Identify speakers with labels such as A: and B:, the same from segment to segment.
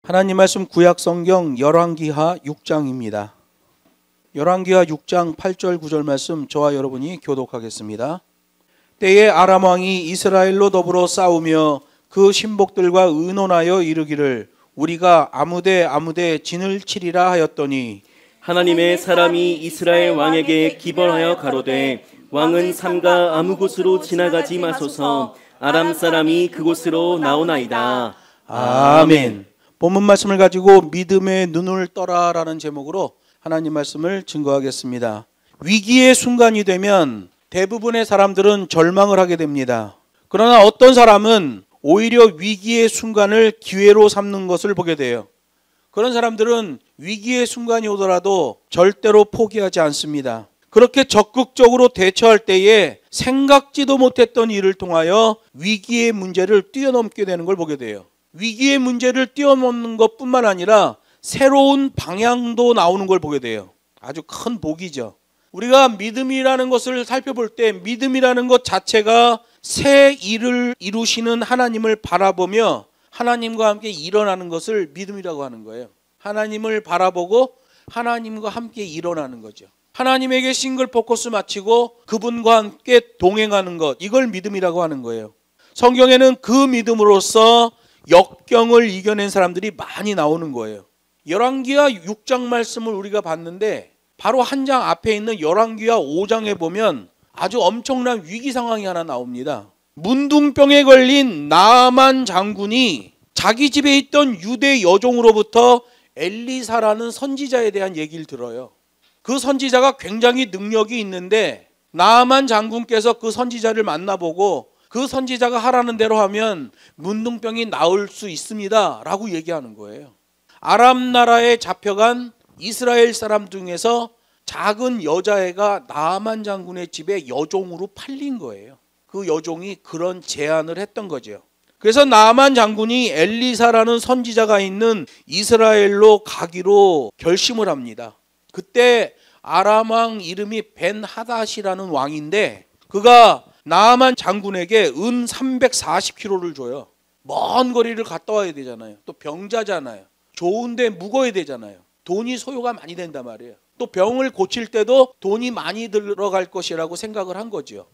A: 하나님 말씀 구약 성경 열왕기하 6장입니다. 열왕기하 6장 8절 9절 말씀 저와 여러분이 교독하겠습니다. 때에 아람 왕이 이스라엘로 더불어 싸우며 그 신복들과 의논하여 이르기를 우리가 아무데 진을 치리라 하였더니
B: 하나님의 사람이 이스라엘 왕에게 기벌하여 가로되 왕은 삼가 아무 곳으로 지나가지 마소서 아람 사람이 그곳으로 나오나이다.
A: 아멘. 본문 말씀을 가지고 믿음의 눈을 떠라라는 제목으로 하나님 말씀을 증거하겠습니다. 위기의 순간이 되면 대부분의 사람들은 절망을 하게 됩니다. 그러나 어떤 사람은 오히려 위기의 순간을 기회로 삼는 것을 보게 돼요. 그런 사람들은 위기의 순간이 오더라도 절대로 포기하지 않습니다. 그렇게 적극적으로 대처할 때에 생각지도 못했던 일을 통하여 위기의 문제를 뛰어넘게 되는 걸 보게 돼요. 위기의 문제를 뛰어넘는 것뿐만 아니라 새로운 방향도 나오는 걸 보게 돼요. 아주 큰 복이죠. 우리가 믿음이라는 것을 살펴볼 때 믿음이라는 것 자체가 새 일을 이루시는 하나님을 바라보며 하나님과 함께 일어나는 것을 믿음이라고 하는 거예요. 하나님을 바라보고 하나님과 함께 일어나는 거죠. 하나님에게 싱글 포커스 맞추고 그분과 함께 동행하는 것, 이걸 믿음이라고 하는 거예요. 성경에는 그 믿음으로써 역경을 이겨낸 사람들이 많이 나오는 거예요. 열왕기하 6장 말씀을 우리가 봤는데 바로 한 장 앞에 있는 열왕기하 5장에 보면 아주 엄청난 위기 상황이 하나 나옵니다. 문둥병에 걸린 나아만 장군이 자기 집에 있던 유대 여종으로부터 엘리사라는 선지자에 대한 얘기를 들어요. 그 선지자가 굉장히 능력이 있는데 나아만 장군께서 그 선지자를 만나보고 그 선지자가 하라는 대로 하면 문둥병이 나을 수 있습니다 라고 얘기하는 거예요. 아람 나라에 잡혀간 이스라엘 사람 중에서 작은 여자애가 나아만 장군의 집에 여종으로 팔린 거예요. 그 여종이 그런 제안을 했던 거죠. 그래서 나아만 장군이 엘리사라는 선지자가 있는 이스라엘로 가기로 결심을 합니다. 그때 아람 왕 이름이 벤하닷이라는 왕인데 그가 나아만 장군에게 은 340kg를 줘요. 먼 거리를 갔다 와야 되잖아요. 또 병자잖아요. 좋은데 묵어야 되잖아요. 돈이 소요가 많이 된단 말이에요. 또 병을 고칠 때도 돈이 많이 들어갈 것이라고 생각을 한 거죠.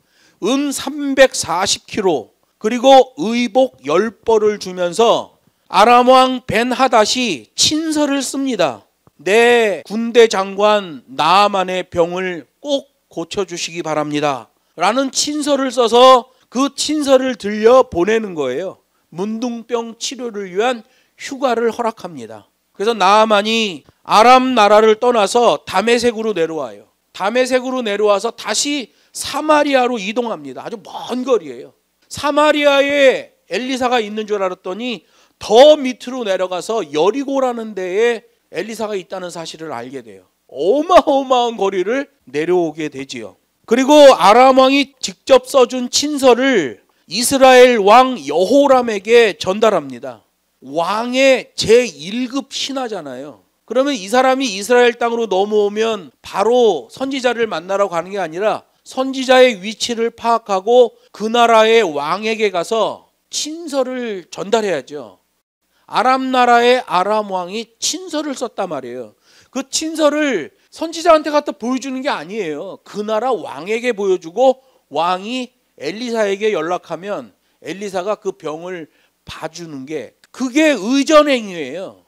A: 은 340kg 그리고 의복 10벌을 주면서 아람 왕 벤하닷이 친서를 씁니다. 내 군대 장관 나아만의 병을 꼭 고쳐주시기 바랍니다 라는 친서를 써서 그 친서를 들려 보내는 거예요. 문둥병 치료를 위한 휴가를 허락합니다. 그래서 나아만이 아람 나라를 떠나서 다메섹으로 내려와요. 다메섹으로 내려와서 다시 사마리아로 이동합니다. 아주 먼 거리예요. 사마리아에 엘리사가 있는 줄 알았더니 더 밑으로 내려가서 여리고라는 데에 엘리사가 있다는 사실을 알게 돼요. 어마어마한 거리를 내려오게 되지요. 그리고 아람 왕이 직접 써준 친서를 이스라엘 왕 여호람에게 전달합니다. 왕의 제1급 신하잖아요. 그러면 이 사람이 이스라엘 땅으로 넘어오면 바로 선지자를 만나러 가는 게 아니라 선지자의 위치를 파악하고 그 나라의 왕에게 가서 친서를 전달해야죠. 아람 나라의 아람 왕이 친서를 썼단 말이에요. 그 친서를 선지자한테 갖다 보여주는 게 아니에요. 그 나라 왕에게 보여주고 왕이 엘리사에게 연락하면 엘리사가 그 병을 봐주는 게 그게 의전행위예요.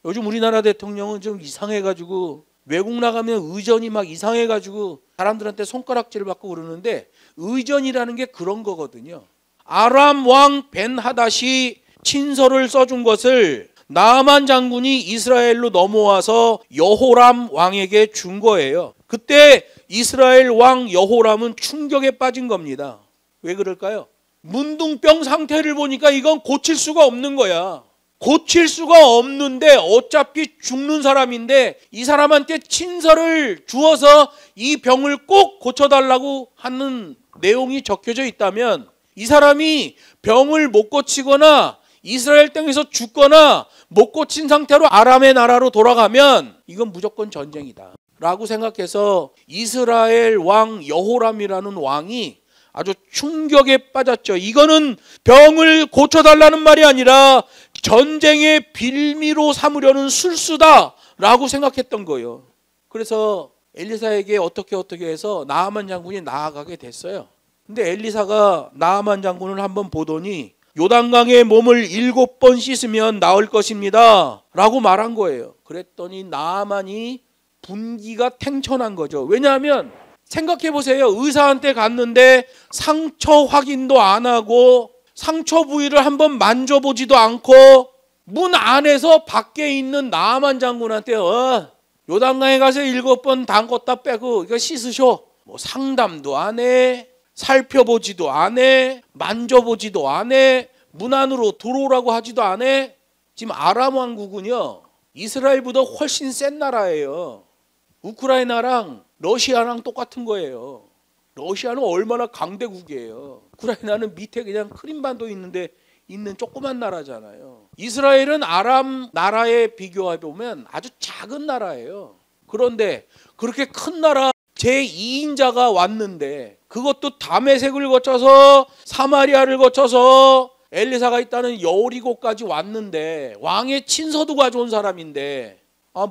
A: 요즘 우리나라 대통령은 좀 이상해가지고 외국 나가면 의전이 막 이상해가지고 사람들한테 손가락질을 받고 그러는데 의전이라는 게 그런 거거든요. 아람 왕 벤하닷이 친서를 써준 것을 나아만 장군이 이스라엘로 넘어와서 여호람 왕에게 준 거예요. 그때 이스라엘 왕 여호람은 충격에 빠진 겁니다. 왜 그럴까요? 문둥병 상태를 보니까 이건 고칠 수가 없는 거야. 고칠 수가 없는데 어차피 죽는 사람인데 이 사람한테 친서를 주어서 이 병을 꼭 고쳐달라고 하는 내용이 적혀져 있다면 이 사람이 병을 못 고치거나 이스라엘 땅에서 죽거나 못 고친 상태로 아람의 나라로 돌아가면 이건 무조건 전쟁이다 라고 생각해서 이스라엘 왕 여호람이라는 왕이 아주 충격에 빠졌죠. 이거는 병을 고쳐달라는 말이 아니라 전쟁의 빌미로 삼으려는 술수다라고 생각했던 거예요. 그래서 엘리사에게 어떻게 해서 나아만 장군이 나아가게 됐어요. 근데 엘리사가 나아만 장군을 한번 보더니 요단강에 몸을 7번 씻으면 나을 것입니다 라고 말한 거예요. 그랬더니 나아만이 분기가 탱천한 거죠. 왜냐하면 생각해 보세요. 의사한테 갔는데 상처 확인도 안 하고 상처 부위를 한번 만져보지도 않고 문 안에서 밖에 있는 나아만 장군한테 요단강에 가서 7번 담궜다 빼고 이거 씻으셔. 뭐 상담도 안 해. 살펴보지도 안 해. 만져보지도 안 해. 문 안으로 들어오라고 하지도 안 해. 지금 아람 왕국은요, 이스라엘보다 훨씬 센 나라예요. 우크라이나랑 러시아랑 똑같은 거예요. 러시아는 얼마나 강대국이에요. 우크라이나는 밑에 그냥 크림반도 있는데 있는 조그만 나라잖아요. 이스라엘은 아람 나라에 비교해 보면 아주 작은 나라예요. 그런데 그렇게 큰 나라 제2인자가 왔는데 그것도 다메섹을 거쳐서 사마리아를 거쳐서 엘리사가 있다는 여리고까지 왔는데 왕의 친서도 가져온 사람인데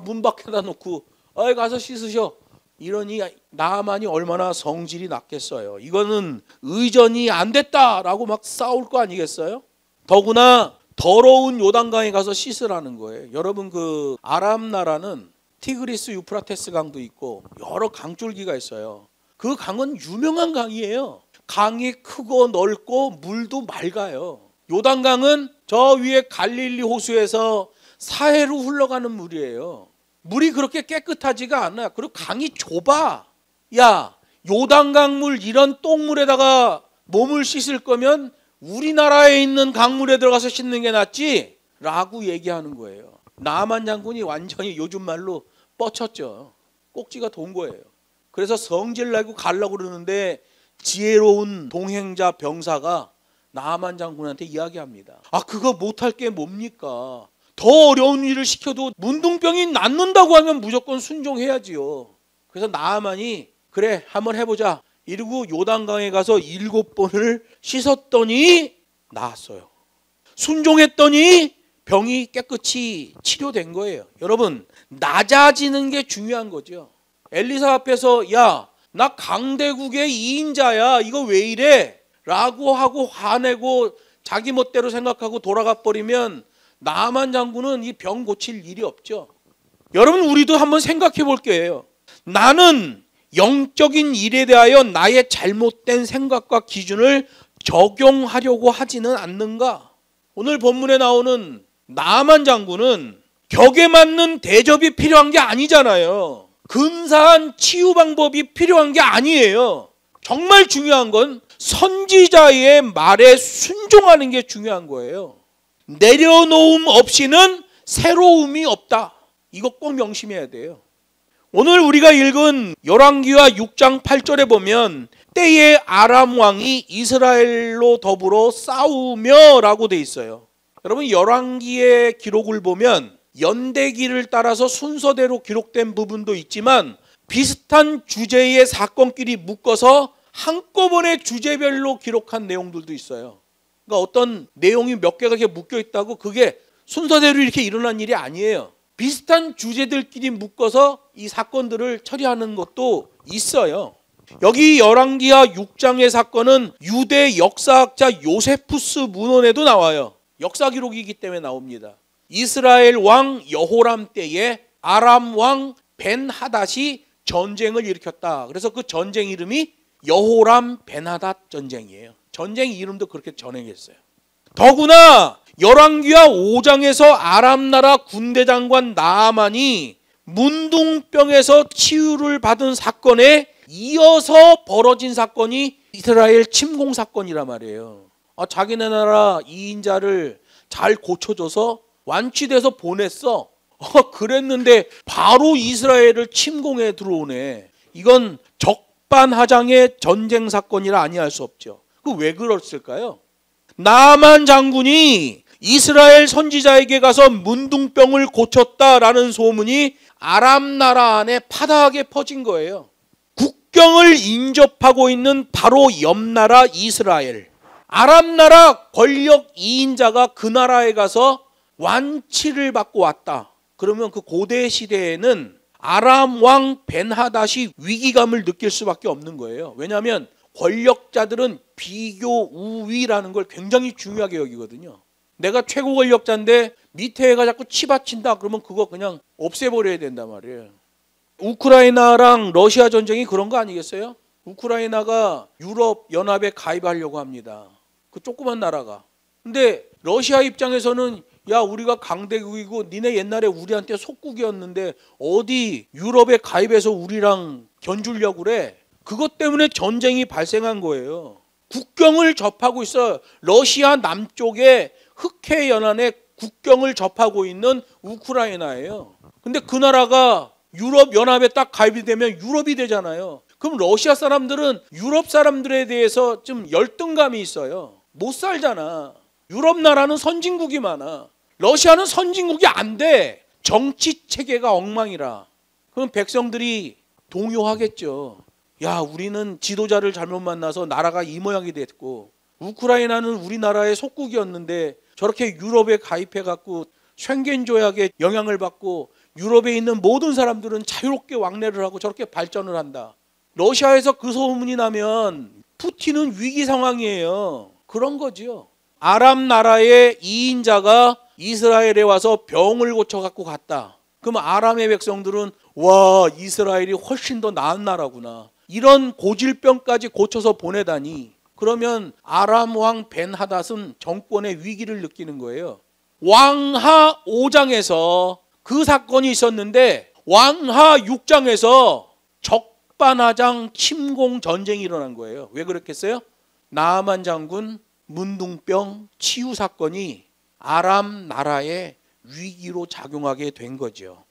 A: 문 밖에다 놓고 가서 씻으셔. 이러니 나아만이 얼마나 성질이 났겠어요. 이거는 의전이 안 됐다라고 막 싸울 거 아니겠어요? 더구나 더러운 요단강에 가서 씻으라는 거예요. 여러분 그 아람 나라는 티그리스 유프라테스 강도 있고 여러 강줄기가 있어요. 그 강은 유명한 강이에요. 강이 크고 넓고 물도 맑아요. 요단강은 저 위에 갈릴리 호수에서 사해로 흘러가는 물이에요. 물이 그렇게 깨끗하지가 않아. 그리고 강이 좁아. 야, 요단강 물 이런 똥물에다가 몸을 씻을 거면 우리나라에 있는 강물에 들어가서 씻는 게 낫지? 라고 얘기하는 거예요. 나아만 장군이 완전히 요즘 말로 뻗쳤죠. 꼭지가 돈 거예요. 그래서 성질 내고 가려고 그러는데 지혜로운 동행자 병사가 나아만 장군한테 이야기합니다. 그거 못할 게 뭡니까? 더 어려운 일을 시켜도 문둥병이 낫는다고 하면 무조건 순종해야지요. 그래서 나아만이 그래 한번 해보자 이러고 요단강에 가서 7번을 씻었더니 나았어요. 순종했더니 병이 깨끗이 치료된 거예요. 여러분 낮아지는 게 중요한 거죠. 엘리사 앞에서 야, 나 강대국의 2인자야 이거 왜 이래? 라고 하고 화내고 자기 멋대로 생각하고 돌아가 버리면 나아만 장군은 이 병 고칠 일이 없죠. 여러분 우리도 한번 생각해 볼 거예요. 나는 영적인 일에 대하여 나의 잘못된 생각과 기준을 적용하려고 하지는 않는가? 오늘 본문에 나오는 나아만 장군은 격에 맞는 대접이 필요한 게 아니잖아요. 근사한 치유 방법이 필요한 게 아니에요. 정말 중요한 건 선지자의 말에 순종하는 게 중요한 거예요. 내려놓음 없이는 새로움이 없다. 이거 꼭 명심해야 돼요. 오늘 우리가 읽은 열왕기하 6장 8절에 보면 때에 아람 왕이 이스라엘로 더불어 싸우며 라고 돼 있어요. 여러분 열왕기의 기록을 보면 연대기를 따라서 순서대로 기록된 부분도 있지만 비슷한 주제의 사건끼리 묶어서 한꺼번에 주제별로 기록한 내용들도 있어요. 그러니까 어떤 내용이 몇 개가 이렇게 묶여 있다고 그게 순서대로 이렇게 일어난 일이 아니에요. 비슷한 주제들끼리 묶어서 이 사건들을 처리하는 것도 있어요. 여기 열왕기하 6장의 사건은 유대 역사학자 요세푸스 문헌에도 나와요. 역사 기록이기 때문에 나옵니다. 이스라엘 왕 여호람 때에 아람 왕 벤하닷이 전쟁을 일으켰다. 그래서 그 전쟁 이름이 여호람 벤하닷 전쟁이에요. 전쟁 이름도 그렇게 전행했어요. 더구나 열왕기하 5장에서 아람 나라 군대 장관 나아만이 문둥병에서 치유를 받은 사건에 이어서 벌어진 사건이 이스라엘 침공 사건이란 말이에요. 자기네 나라 2인자를 잘 고쳐줘서 완치돼서 보냈어. 그랬는데 바로 이스라엘을 침공해 들어오네. 이건 적반하장의 전쟁 사건이라 아니할 수 없죠. 그 왜 그랬을까요? 나아만 장군이 이스라엘 선지자에게 가서 문둥병을 고쳤다라는 소문이 아람 나라 안에 파다하게 퍼진 거예요. 국경을 인접하고 있는 바로 옆 나라 이스라엘, 아람 나라 권력 2인자가 그 나라에 가서 완치를 받고 왔다. 그러면 그 고대 시대에는 아람 왕 벤하닷이 위기감을 느낄 수밖에 없는 거예요. 왜냐하면 권력자들은 비교 우위라는 걸 굉장히 중요하게 여기거든요. 내가 최고 권력자인데 밑에 애가 자꾸 치받친다 그러면 그거 그냥 없애버려야 된단 말이에요. 우크라이나랑 러시아 전쟁이 그런 거 아니겠어요? 우크라이나가 유럽 연합에 가입하려고 합니다. 그 조그만 나라가. 근데 러시아 입장에서는 야, 우리가 강대국이고 니네 옛날에 우리한테 속국이었는데 어디 유럽에 가입해서 우리랑 견주려고 그래? 그것 때문에 전쟁이 발생한 거예요. 국경을 접하고 있어. 러시아 남쪽에 흑해 연안에 국경을 접하고 있는 우크라이나예요. 근데 그 나라가 유럽 연합에 딱 가입이 되면 유럽이 되잖아요. 그럼 러시아 사람들은 유럽 사람들에 대해서 좀 열등감이 있어요. 못 살잖아. 유럽 나라는 선진국이 많아. 러시아는 선진국이 안 돼. 정치 체계가 엉망이라. 그럼 백성들이 동요하겠죠. 야, 우리는 지도자를 잘못 만나서 나라가 이 모양이 됐고 우크라이나는 우리나라의 속국이었는데 저렇게 유럽에 가입해갖고 쉥겐 조약에 영향을 받고 유럽에 있는 모든 사람들은 자유롭게 왕래를 하고 저렇게 발전을 한다. 러시아에서 그 소문이 나면 푸틴은 위기 상황이에요. 그런 거지요. 아람 나라의 2인자가 이스라엘에 와서 병을 고쳐갖고 갔다. 그럼 아람의 백성들은 와, 이스라엘이 훨씬 더 나은 나라구나. 이런 고질병까지 고쳐서 보내다니. 그러면 아람 왕 벤하닷은 정권의 위기를 느끼는 거예요. 왕하 5장에서 그 사건이 있었는데 왕하 6장에서 적반하장 침공 전쟁이 일어난 거예요. 왜 그렇겠어요? 나아만 장군 문둥병 치유 사건이 아람 나라의 위기로 작용하게 된 거죠.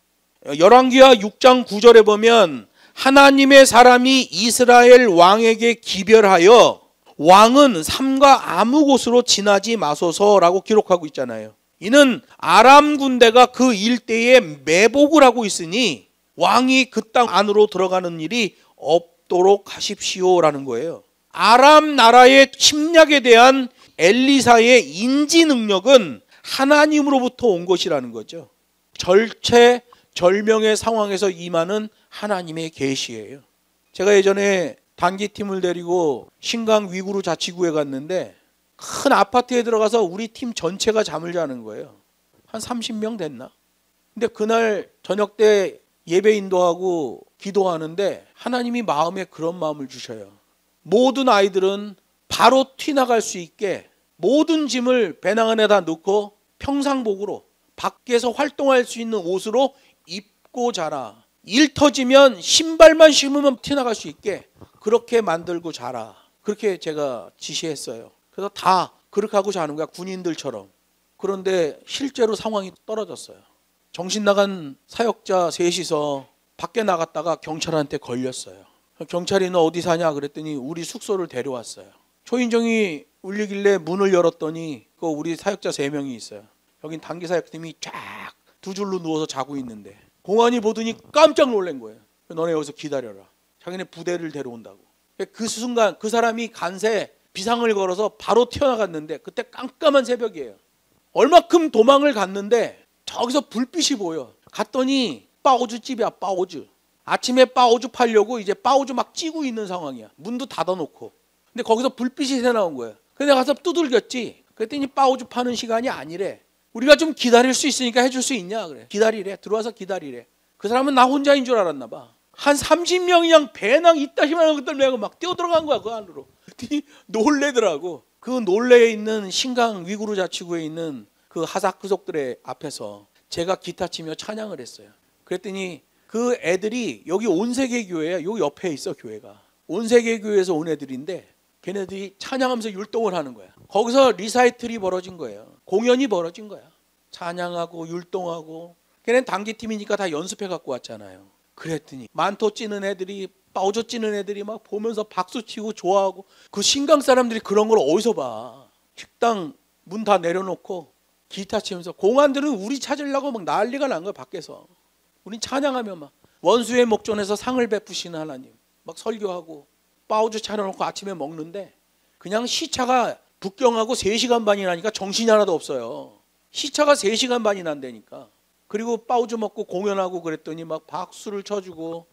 A: 열왕기하 6장 9절에 보면 하나님의 사람이 이스라엘 왕에게 기별하여 왕은 삼가 아무 곳으로 지나지 마소서라고 기록하고 있잖아요. 이는 아람 군대가 그 일대에 매복을 하고 있으니 왕이 그 땅 안으로 들어가는 일이 없도록 하십시오라는 거예요. 아람 나라의 침략에 대한 엘리사의 인지 능력은 하나님으로부터 온 것이라는 거죠. 절체절명의 상황에서 임하는 하나님의 계시예요. 제가 예전에 단기팀을 데리고 신강 위구르 자치구에 갔는데 큰 아파트에 들어가서 우리 팀 전체가 잠을 자는 거예요. 한 30명 됐나? 근데 그날 저녁 때 예배 인도하고 기도하는데 하나님이 마음에 그런 마음을 주셔요. 모든 아이들은 바로 튀나갈 수 있게 모든 짐을 배낭 안에다 넣고 평상복으로 밖에서 활동할 수 있는 옷으로 입고 자라. 일 터지면 신발만 신으면 튀나갈 수 있게 그렇게 만들고 자라. 그렇게 제가 지시했어요. 그래서 다 그렇게 하고 자는 거야, 군인들처럼. 그런데 실제로 상황이 떨어졌어요. 정신 나간 사역자 셋이서 밖에 나갔다가 경찰한테 걸렸어요. 경찰이 너 어디 사냐 그랬더니 우리 숙소를 데려왔어요. 초인종이 울리길래 문을 열었더니 그 우리 사역자 3명이 있어요. 여긴 단기 사역팀이 쫙 두 줄로 누워서 자고 있는데 공안이 보더니 깜짝 놀란 거예요. 너네 여기서 기다려라. 자기네 부대를 데려온다고. 그 순간 그 사람이 간세 비상을 걸어서 바로 튀어나갔는데 그때 깜깜한 새벽이에요. 얼마큼 도망을 갔는데 저기서 불빛이 보여. 갔더니 빠오주 집이야, 빠오주. 아침에 빠오주 팔려고 이제 빠오주 막 찌고 있는 상황이야. 문도 닫아놓고. 근데 거기서 불빛이 새나온 거야. 그래서 가서 두들겼지. 그랬더니 빠오주 파는 시간이 아니래. 우리가 좀 기다릴 수 있으니까 해줄 수 있냐 그래. 기다리래. 들어와서 기다리래. 그 사람은 나 혼자인 줄 알았나 봐. 한 30명이 그냥 배낭 이따시만한 것들 메고 막 뛰어들어간 거야 그 안으로. 그랬더니 놀래더라고. 그 놀래에 있는 신강 위구르 자치구에 있는 그 하사크족들의 앞에서 제가 기타 치며 찬양을 했어요. 그랬더니 그 애들이 여기 온세계교회야. 여기 옆에 있어 교회가. 온세계교회에서 온 애들인데 걔네들이 찬양하면서 율동을 하는 거야. 거기서 리사이틀이 벌어진 거예요. 공연이 벌어진 거야. 찬양하고 율동하고. 걔네는 단기팀이니까 다 연습해 갖고 왔잖아요. 그랬더니 만토 찌는 애들이 빠오져 찌는 애들이 막 보면서 박수치고 좋아하고. 그 신강 사람들이 그런 걸 어디서 봐. 식당 문 다 내려놓고 기타 치면서 공안들은 우리 찾으려고 막 난리가 난 거야 밖에서. 우린 찬양하며 막 원수의 목전에서 상을 베푸시는 하나님 막 설교하고 빠오주 차려놓고 아침에 먹는데 그냥 시차가 북경하고 3시간 반이라니까 정신이 하나도 없어요. 시차가 3시간 반이 난다니까. 그리고 빠우즈 먹고 공연하고 그랬더니 막 박수를 쳐주고,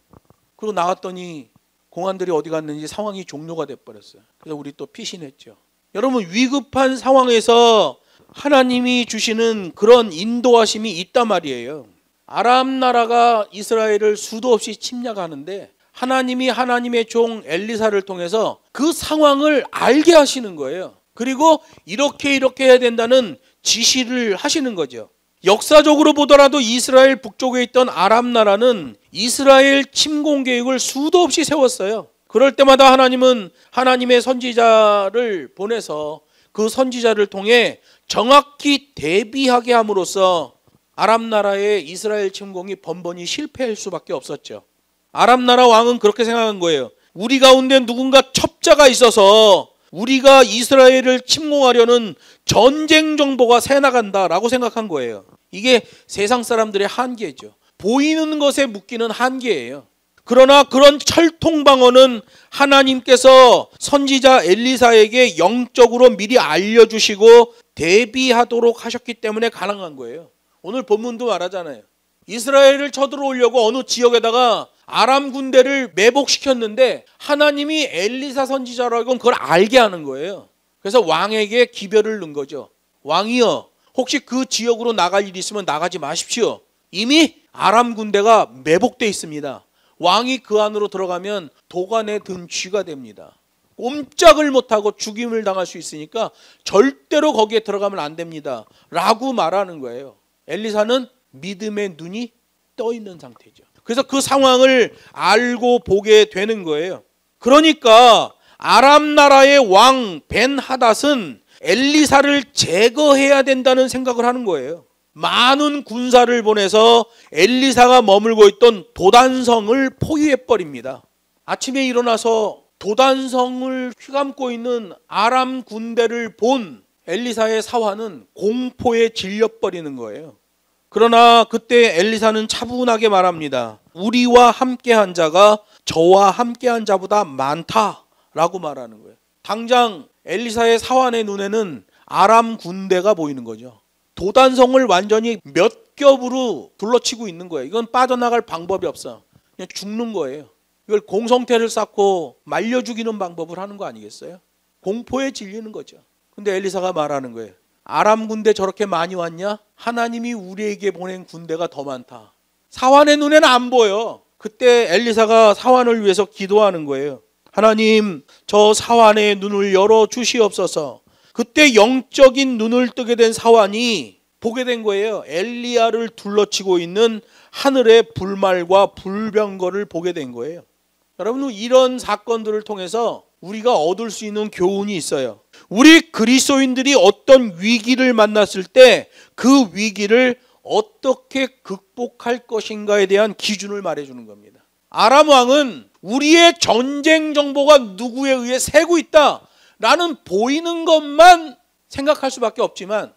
A: 그리고 나왔더니 공안들이 어디 갔는지 상황이 종료가 돼버렸어요. 그래서 우리 또 피신했죠. 여러분, 위급한 상황에서 하나님이 주시는 그런 인도하심이 있단 말이에요. 아람 나라가 이스라엘을 수도 없이 침략하는데 하나님이 하나님의 종 엘리사를 통해서 그 상황을 알게 하시는 거예요. 그리고 이렇게 해야 된다는 지시를 하시는 거죠. 역사적으로 보더라도 이스라엘 북쪽에 있던 아람 나라는 이스라엘 침공 계획을 수도 없이 세웠어요. 그럴 때마다 하나님은 하나님의 선지자를 보내서 그 선지자를 통해 정확히 대비하게 함으로써 아람 나라의 이스라엘 침공이 번번이 실패할 수밖에 없었죠. 아람 나라 왕은 그렇게 생각한 거예요. 우리 가운데 누군가 첩자가 있어서 우리가 이스라엘을 침공하려는 전쟁 정보가 새나간다라고 생각한 거예요. 이게 세상 사람들의 한계죠. 보이는 것에 묶이는 한계예요. 그러나 그런 철통방어는 하나님께서 선지자 엘리사에게 영적으로 미리 알려주시고 대비하도록 하셨기 때문에 가능한 거예요. 오늘 본문도 말하잖아요. 이스라엘을 쳐들어오려고 어느 지역에다가 아람 군대를 매복시켰는데 하나님이 엘리사 선지자라고 그걸 알게 하는 거예요. 그래서 왕에게 기별을 넣은 거죠. 왕이여, 혹시 그 지역으로 나갈 일이 있으면 나가지 마십시오. 이미 아람 군대가 매복되어 있습니다. 왕이 그 안으로 들어가면 도관에 든 쥐가 됩니다. 꼼짝을 못하고 죽임을 당할 수 있으니까 절대로 거기에 들어가면 안 됩니다 라고 말하는 거예요. 엘리사는 믿음의 눈이 떠 있는 상태죠. 그래서 그 상황을 알고 보게 되는 거예요. 그러니까 아람 나라의 왕 벤하닷은 엘리사를 제거해야 된다는 생각을 하는 거예요. 많은 군사를 보내서 엘리사가 머물고 있던 도단성을 포위해버립니다. 아침에 일어나서 도단성을 휘감고 있는 아람 군대를 본 엘리사의 사환은 공포에 질려버리는 거예요. 그러나 그때 엘리사는 차분하게 말합니다. 우리와 함께한 자가 저와 함께한 자보다 많다라고 말하는 거예요. 당장 엘리사의 사환의 눈에는 아람 군대가 보이는 거죠. 도단성을 완전히 몇 겹으로 둘러치고 있는 거예요. 이건 빠져나갈 방법이 없어. 그냥 죽는 거예요. 이걸 공성태를 쌓고 말려 죽이는 방법을 하는 거 아니겠어요? 공포에 질리는 거죠. 근데 엘리사가 말하는 거예요. 아람 군대 저렇게 많이 왔냐? 하나님이 우리에게 보낸 군대가 더 많다. 사환의 눈에는 안 보여. 그때 엘리사가 사환을 위해서 기도하는 거예요. 하나님, 저 사환의 눈을 열어 주시옵소서. 그때 영적인 눈을 뜨게 된 사환이 보게 된 거예요. 엘리야를 둘러치고 있는 하늘의 불말과 불병거를 보게 된 거예요. 여러분, 이런 사건들을 통해서 우리가 얻을 수 있는 교훈이 있어요. 우리 그리스도인들이 어떤 위기를 만났을 때 그 위기를 어떻게 극복할 것인가에 대한 기준을 말해주는 겁니다. 아람 왕은 우리의 전쟁 정보가 누구에 의해 새고 있다라는 보이는 것만 생각할 수밖에 없지만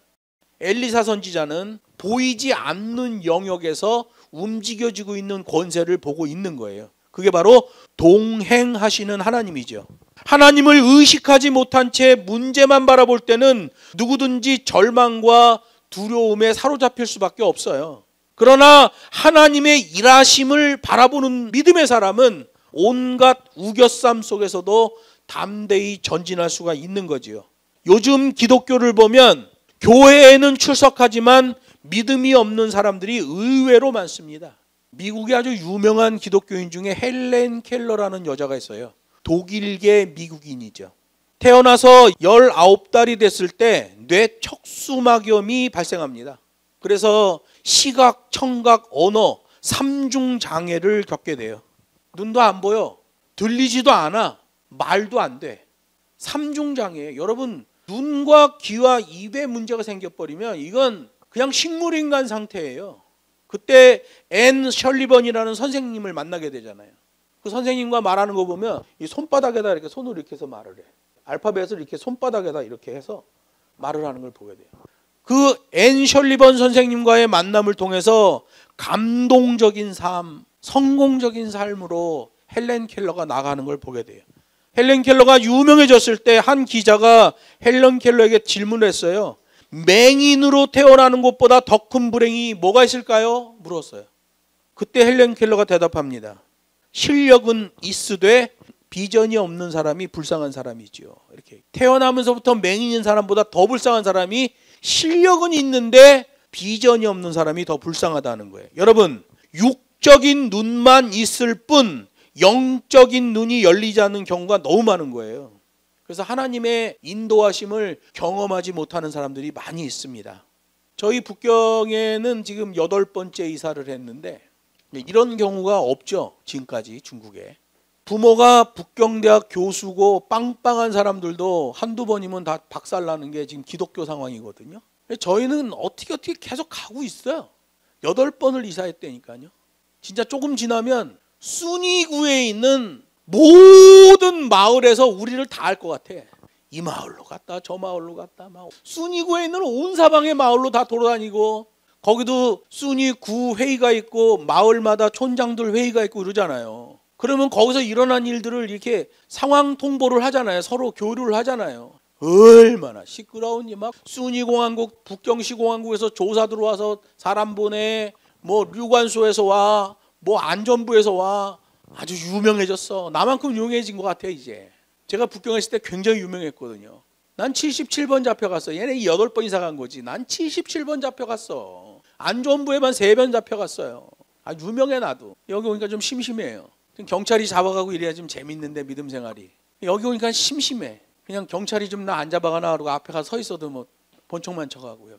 A: 엘리사 선지자는 보이지 않는 영역에서 움직여지고 있는 권세를 보고 있는 거예요. 그게 바로 동행하시는 하나님이죠. 하나님을 의식하지 못한 채 문제만 바라볼 때는 누구든지 절망과 두려움에 사로잡힐 수밖에 없어요. 그러나 하나님의 일하심을 바라보는 믿음의 사람은 온갖 우겨쌈 속에서도 담대히 전진할 수가 있는 거지요. 요즘 기독교를 보면 교회에는 출석하지만 믿음이 없는 사람들이 의외로 많습니다. 미국의 아주 유명한 기독교인 중에 헬렌 켈러라는 여자가 있어요. 독일계 미국인이죠. 태어나서 19달이 됐을 때 뇌 척수막염이 발생합니다. 그래서 시각, 청각, 언어 3중 장애를 겪게 돼요. 눈도 안 보여, 들리지도 않아, 말도 안 돼. 3중 장애. 여러분, 눈과 귀와 입에 문제가 생겨버리면 이건 그냥 식물인간 상태예요. 그때 앤 셜리번이라는 선생님을 만나게 되잖아요. 그 선생님과 말하는 거 보면 이 손바닥에다 이렇게 손을 이렇게 해서 말을 해. 알파벳을 이렇게 손바닥에다 이렇게 해서 말을 하는 걸 보게 돼요. 그 앤 셜리번 선생님과의 만남을 통해서 감동적인 삶, 성공적인 삶으로 헬렌 켈러가 나가는 걸 보게 돼요. 헬렌 켈러가 유명해졌을 때 한 기자가 헬렌 켈러에게 질문을 했어요. 맹인으로 태어나는 것보다 더 큰 불행이 뭐가 있을까요? 물었어요. 그때 헬렌 켈러가 대답합니다. 실력은 있으되 비전이 없는 사람이 불쌍한 사람이지요. 이렇게 태어나면서부터 맹인인 사람보다 더 불쌍한 사람이 실력은 있는데 비전이 없는 사람이 더 불쌍하다는 거예요. 여러분, 육적인 눈만 있을 뿐 영적인 눈이 열리지 않는 경우가 너무 많은 거예요. 그래서 하나님의 인도하심을 경험하지 못하는 사람들이 많이 있습니다. 저희 북경에는 지금 8번째 이사를 했는데 이런 경우가 없죠. 지금까지 중국에. 부모가 북경대학 교수고 빵빵한 사람들도 한두 번이면 다 박살나는 게 지금 기독교 상황이거든요. 저희는 어떻게 계속 가고 있어요. 8번을 이사했다니까요. 진짜 조금 지나면 순위구에 있는 모든 마을에서 우리를 다 알 것 같아. 이 마을로 갔다 저 마을로 갔다. 순위구에 있는 온 사방의 마을로 다 돌아다니고, 거기도 순위구 회의가 있고 마을마다 촌장들 회의가 있고 이러잖아요. 그러면 거기서 일어난 일들을 이렇게 상황 통보를 하잖아요. 서로 교류를 하잖아요. 얼마나 시끄러운지. 막 순위공항국, 북경시공항국에서 조사 들어와서 사람 보내, 뭐 류관소에서 와, 뭐 안전부에서 와. 아주 유명해졌어. 나만큼 유명해진 것 같아 이제. 제가 북경에 있을 때 굉장히 유명했거든요. 난 77번 잡혀갔어. 얘네 8번 이사 간 거지. 난 77번 잡혀갔어. 안전부에만 3번 잡혀갔어요. 아, 유명해 나도. 여기 오니까 좀 심심해요. 경찰이 잡아가고 이래야 좀 재밌는데, 믿음 생활이. 여기 오니까 심심해. 그냥 경찰이 좀 나 안 잡아가나 그러고 앞에 가서 서 있어도 뭐 본청만 쳐가고요.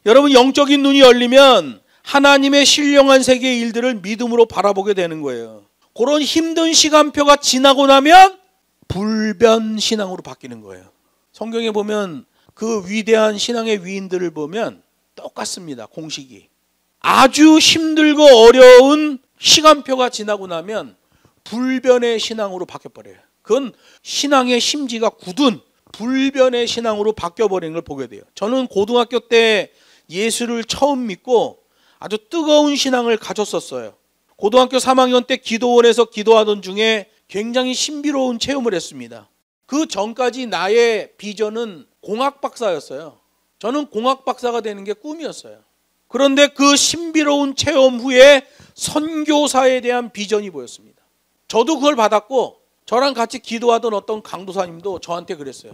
A: 여러분, 영적인 눈이 열리면 하나님의 신령한 세계의 일들을 믿음으로 바라보게 되는 거예요. 그런 힘든 시간표가 지나고 나면 불변 신앙으로 바뀌는 거예요. 성경에 보면 그 위대한 신앙의 위인들을 보면 똑같습니다. 공식이. 아주 힘들고 어려운 시간표가 지나고 나면 불변의 신앙으로 바뀌어버려요. 그건 신앙의 심지가 굳은 불변의 신앙으로 바뀌어버리는 걸 보게 돼요. 저는 고등학교 때 예수를 처음 믿고 아주 뜨거운 신앙을 가졌었어요. 고등학교 3학년 때 기도원에서 기도하던 중에 굉장히 신비로운 체험을 했습니다. 그 전까지 나의 비전은 공학 박사였어요. 저는 공학 박사가 되는 게 꿈이었어요. 그런데 그 신비로운 체험 후에 선교사에 대한 비전이 보였습니다. 저도 그걸 받았고, 저랑 같이 기도하던 어떤 강도사님도 저한테 그랬어요.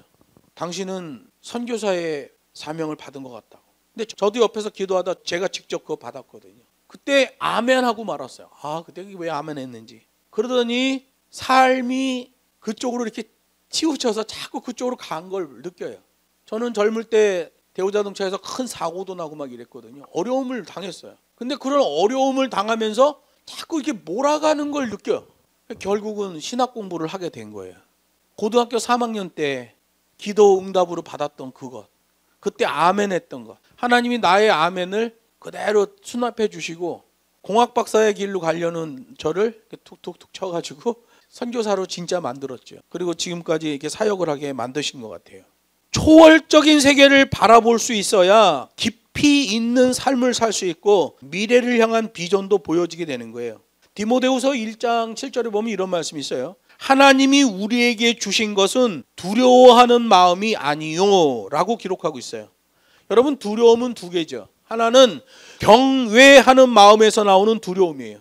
A: 당신은 선교사의 사명을 받은 것 같다고. 근데 저도 옆에서 기도하다 제가 직접 그거 받았거든요. 그때 아멘 하고 말았어요. 아, 그때 왜 아멘 했는지. 그러더니 삶이 그쪽으로 이렇게 치우쳐서 자꾸 그쪽으로 간 걸 느껴요. 저는 젊을 때 대우자동차에서 큰 사고도 나고 막 이랬거든요. 어려움을 당했어요. 근데 그런 어려움을 당하면서 자꾸 이렇게 몰아가는 걸 느껴요. 결국은 신학 공부를 하게 된 거예요. 고등학교 3학년 때 기도 응답으로 받았던 그것, 그때 아멘 했던 것, 하나님이 나의 아멘을 그대로 수납해 주시고 공학 박사의 길로 가려는 저를 툭툭툭 쳐가지고 선교사로 진짜 만들었죠. 그리고 지금까지 이렇게 사역을 하게 만드신 것 같아요. 초월적인 세계를 바라볼 수 있어야 깊이 있는 삶을 살 수 있고 미래를 향한 비전도 보여지게 되는 거예요. 디모데후서 1장 7절에 보면 이런 말씀이 있어요. 하나님이 우리에게 주신 것은 두려워하는 마음이 아니요 라고 기록하고 있어요. 여러분, 두려움은 두 개죠. 하나는 경외하는 마음에서 나오는 두려움이에요.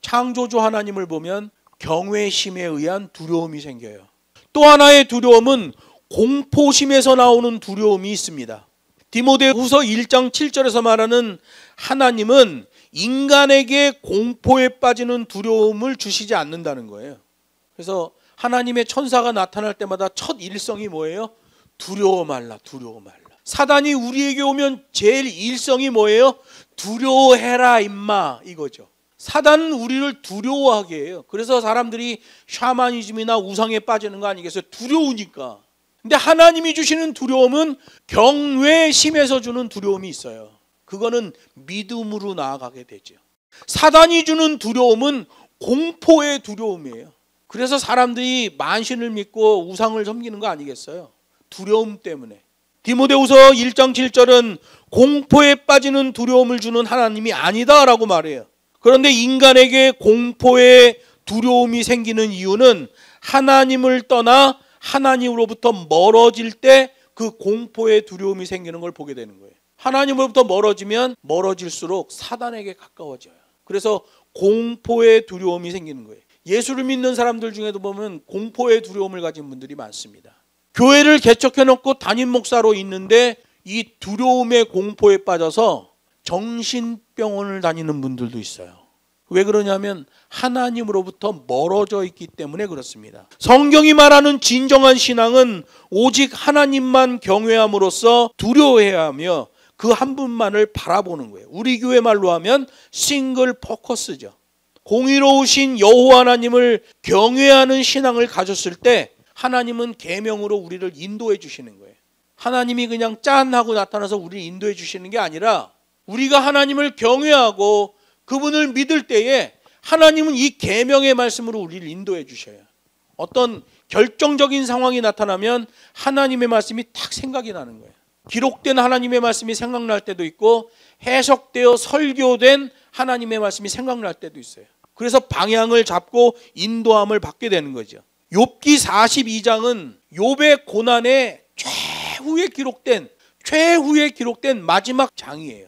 A: 창조주 하나님을 보면 경외심에 의한 두려움이 생겨요. 또 하나의 두려움은 공포심에서 나오는 두려움이 있습니다. 디모데후서 1장 7절에서 말하는 하나님은 인간에게 공포에 빠지는 두려움을 주시지 않는다는 거예요. 그래서 하나님의 천사가 나타날 때마다 첫 일성이 뭐예요? 두려워 말라, 두려워 말라. 사단이 우리에게 오면 제일 일성이 뭐예요? 두려워해라 임마, 이거죠. 사단은 우리를 두려워하게 해요. 그래서 사람들이 샤머니즘이나 우상에 빠지는 거 아니겠어요? 두려우니까. 근데 하나님이 주시는 두려움은 경외심에서 주는 두려움이 있어요. 그거는 믿음으로 나아가게 되죠. 사단이 주는 두려움은 공포의 두려움이에요. 그래서 사람들이 만신을 믿고 우상을 섬기는 거 아니겠어요? 두려움 때문에. 디모데후서 1장 7절은 공포에 빠지는 두려움을 주는 하나님이 아니다라고 말해요. 그런데 인간에게 공포의 두려움이 생기는 이유는 하나님을 떠나 하나님으로부터 멀어질 때 그 공포의 두려움이 생기는 걸 보게 되는 거예요. 하나님으로부터 멀어지면 멀어질수록 사단에게 가까워져요. 그래서 공포의 두려움이 생기는 거예요. 예수를 믿는 사람들 중에도 보면 공포의 두려움을 가진 분들이 많습니다. 교회를 개척해놓고 담임 목사로 있는데 이 두려움의 공포에 빠져서 정신병원을 다니는 분들도 있어요. 왜 그러냐면 하나님으로부터 멀어져 있기 때문에 그렇습니다. 성경이 말하는 진정한 신앙은 오직 하나님만 경외함으로써 두려워해야 하며 그 한 분만을 바라보는 거예요. 우리 교회 말로 하면 싱글 포커스죠. 공의로우신 여호와 하나님을 경외하는 신앙을 가졌을 때 하나님은 계명으로 우리를 인도해 주시는 거예요. 하나님이 그냥 짠 하고 나타나서 우리를 인도해 주시는 게 아니라 우리가 하나님을 경외하고 그분을 믿을 때에 하나님은 이 계명의 말씀으로 우리를 인도해 주셔요. 어떤 결정적인 상황이 나타나면 하나님의 말씀이 딱 생각이 나는 거예요. 기록된 하나님의 말씀이 생각날 때도 있고 해석되어 설교된 하나님의 말씀이 생각날 때도 있어요. 그래서 방향을 잡고 인도함을 받게 되는 거죠. 욥기 42장은 욥의 고난의 최후에 기록된 마지막 장이에요.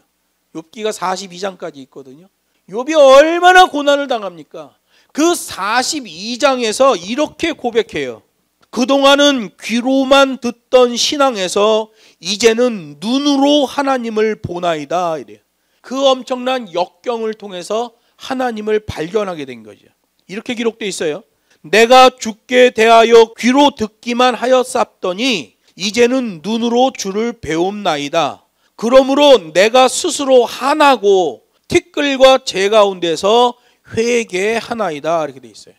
A: 욥기가 42장까지 있거든요. 욥이 얼마나 고난을 당합니까? 그 42장에서 이렇게 고백해요. 그동안은 귀로만 듣던 신앙에서 이제는 눈으로 하나님을 보나이다 이래요. 그 엄청난 역경을 통해서 하나님을 발견하게 된 거죠. 이렇게 기록되어 있어요. 내가 주께 대하여 귀로 듣기만 하였사더니 이제는 눈으로 주를 배움나이다. 그러므로 내가 스스로 한하고 티끌과 재 가운데서 회개하나이다 이렇게 돼 있어요.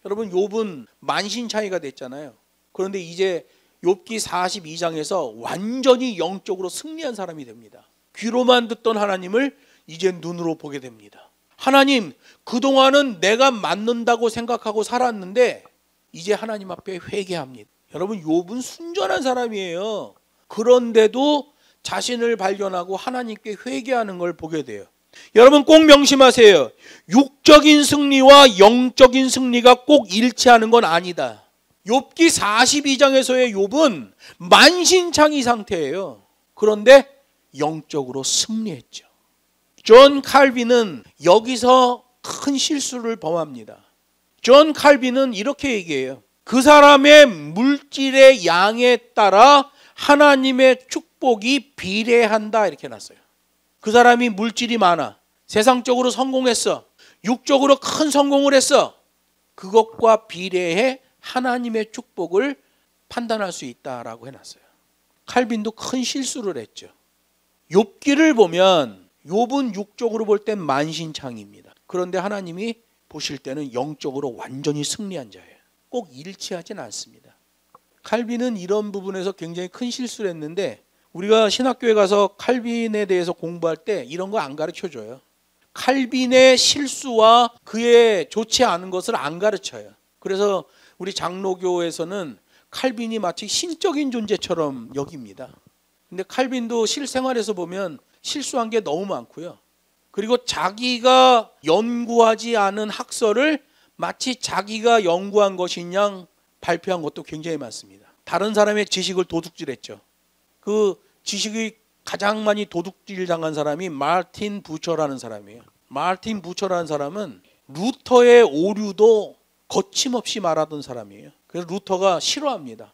A: 여러분 욥은 만신창이가 됐잖아요. 그런데 이제 욥기 42장에서 완전히 영적으로 승리한 사람이 됩니다. 귀로만 듣던 하나님을 이제 눈으로 보게 됩니다. 하나님, 그동안은 내가 맞는다고 생각하고 살았는데 이제 하나님 앞에 회개합니다. 여러분 욥은 순전한 사람이에요. 그런데도 자신을 발견하고 하나님께 회개하는 걸 보게 돼요. 여러분 꼭 명심하세요. 육적인 승리와 영적인 승리가 꼭 일치하는 건 아니다. 욥기 42장에서의 욥은 만신창이 상태예요. 그런데 영적으로 승리했죠. 존 칼빈은 여기서 큰 실수를 범합니다. 존 칼빈은 이렇게 얘기해요. 그 사람의 물질의 양에 따라 하나님의 축복이 비례한다 이렇게 놨어요. 그 사람이 물질이 많아. 세상적으로 성공했어. 육적으로 큰 성공을 했어. 그것과 비례해 하나님의 축복을 판단할 수 있다라고 해놨어요. 칼빈도 큰 실수를 했죠. 욥기를 보면 욥은 육적으로 볼 땐 만신창입니다. 그런데 하나님이 보실 때는 영적으로 완전히 승리한 자예요. 꼭 일치하진 않습니다. 칼빈은 이런 부분에서 굉장히 큰 실수를 했는데 우리가 신학교에 가서 칼빈에 대해서 공부할 때 이런 거 안 가르쳐줘요. 칼빈의 실수와 그의 좋지 않은 것을 안 가르쳐요. 그래서 우리 장로교에서는 칼빈이 마치 신적인 존재처럼 여깁니다. 근데 칼빈도 실생활에서 보면 실수한 게 너무 많고요. 그리고 자기가 연구하지 않은 학설을 마치 자기가 연구한 것인 양 발표한 것도 굉장히 많습니다. 다른 사람의 지식을 도둑질했죠. 그 지식이 가장 많이 도둑질 당한 사람이 마틴 부처라는 사람이에요. 마틴 부처라는 사람은 루터의 오류도 거침없이 말하던 사람이에요. 그래서 루터가 싫어합니다.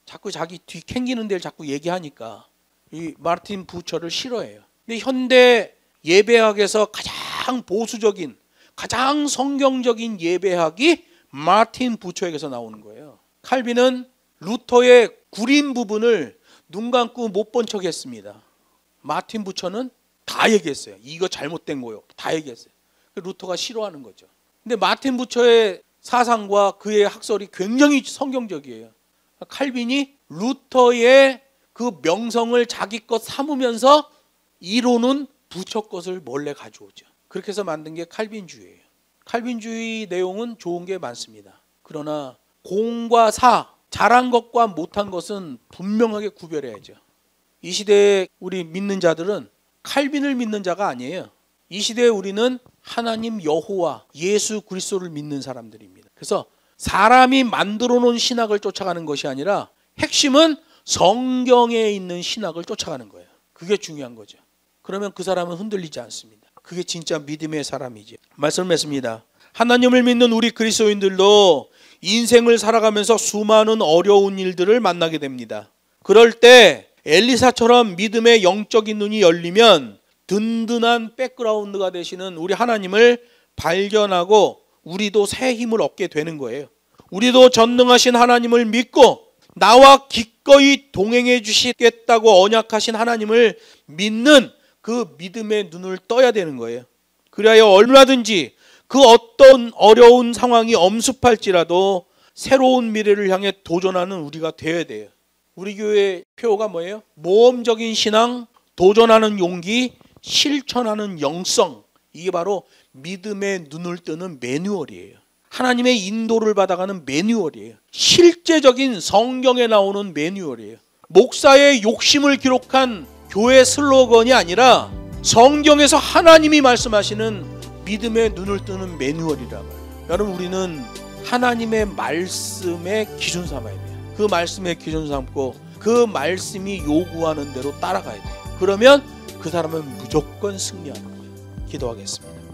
A: 자꾸 자기 뒤 캥기는 데를 자꾸 얘기하니까 이 마틴 부처를 싫어해요. 근데 현대 예배학에서 가장 보수적인, 가장 성경적인 예배학이 마틴 부처에게서 나오는 거예요. 칼빈은 루터의 구린 부분을 눈 감고 못 본 척 했습니다. 마틴 부처는 다 얘기했어요. 이거 잘못된 거요. 다 얘기했어요. 루터가 싫어하는 거죠. 근데 마틴 부처의 사상과 그의 학설이 굉장히 성경적이에요. 칼빈이 루터의 그 명성을 자기 것 삼으면서 이론은 부처 것을 몰래 가져오죠. 그렇게 해서 만든 게 칼빈주의예요. 칼빈주의 내용은 좋은 게 많습니다. 그러나 공과 사, 잘한 것과 못한 것은 분명하게 구별해야죠. 이 시대에 우리 믿는 자들은 칼빈을 믿는 자가 아니에요. 이 시대에 우리는 하나님 여호와 예수 그리스도를 믿는 사람들입니다. 그래서 사람이 만들어 놓은 신학을 쫓아가는 것이 아니라 핵심은 성경에 있는 신학을 쫓아가는 거예요. 그게 중요한 거죠. 그러면 그 사람은 흔들리지 않습니다. 그게 진짜 믿음의 사람이지. 말씀을 맺습니다. 하나님을 믿는 우리 그리스도인들도 인생을 살아가면서 수많은 어려운 일들을 만나게 됩니다. 그럴 때 엘리사처럼 믿음의 영적인 눈이 열리면 든든한 백그라운드가 되시는 우리 하나님을 발견하고 우리도 새 힘을 얻게 되는 거예요. 우리도 전능하신 하나님을 믿고 나와 기꺼이 동행해 주시겠다고 언약하신 하나님을 믿는 그 믿음의 눈을 떠야 되는 거예요. 그리하여 얼마든지 그 어떤 어려운 상황이 엄습할지라도 새로운 미래를 향해 도전하는 우리가 되어야 돼요. 우리 교회의 표어가 뭐예요? 모험적인 신앙, 도전하는 용기, 실천하는 영성. 이게 바로 믿음의 눈을 뜨는 매뉴얼이에요. 하나님의 인도를 받아가는 매뉴얼이에요. 실제적인 성경에 나오는 매뉴얼이에요. 목사의 욕심을 기록한 교회 슬로건이 아니라 성경에서 하나님이 말씀하시는 믿음의 눈을 뜨는 매뉴얼이라고요. 여러분, 우리는 하나님의 말씀의 기준 삼아야 돼요. 그 말씀의 기준 삼고 그 말씀이 요구하는 대로 따라가야 돼요. 그러면 그 사람은 무조건 승리하는 거예요. 기도하겠습니다.